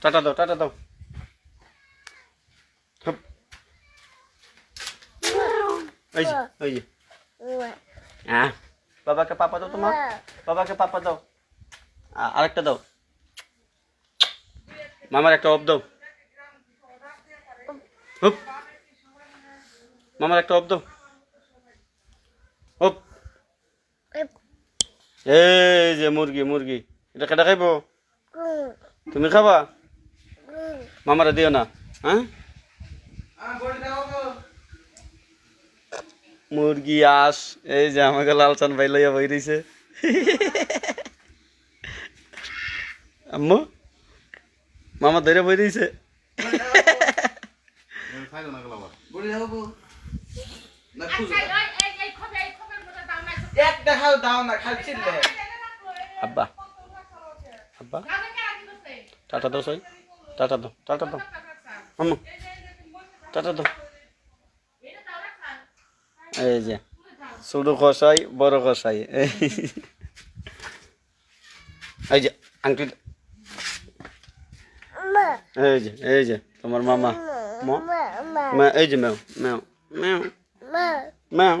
Tata দাও tata দাও হুপ। এই যে এই যে হ্যাঁ বাবাকে পাপা দাও তোমার বাবাকে পাপা দাও আরেকটা দাও মামার একটা অফ দাও হুপ মামার একটা অফ দাও হুপ এই যে মুরগি মুরগি এটা কেটে খাইব তুমি খাবা মামারা দিও না হ্যাঁ মুরগি আস এই যে আমাকে লালচান ভাই লইয়া বই রইছে আম্মু মামা ধরে বই রইছে আব্বা আব্বা টাটা দাও সই টাটা দাও আম্মু টাটা দাও এই যে ছোট কষাই বড় কষাই এই যে আংটি এই যে তোমার মামা মা এই যে ম্যাও ম্যাও ম্যাও ম্যাও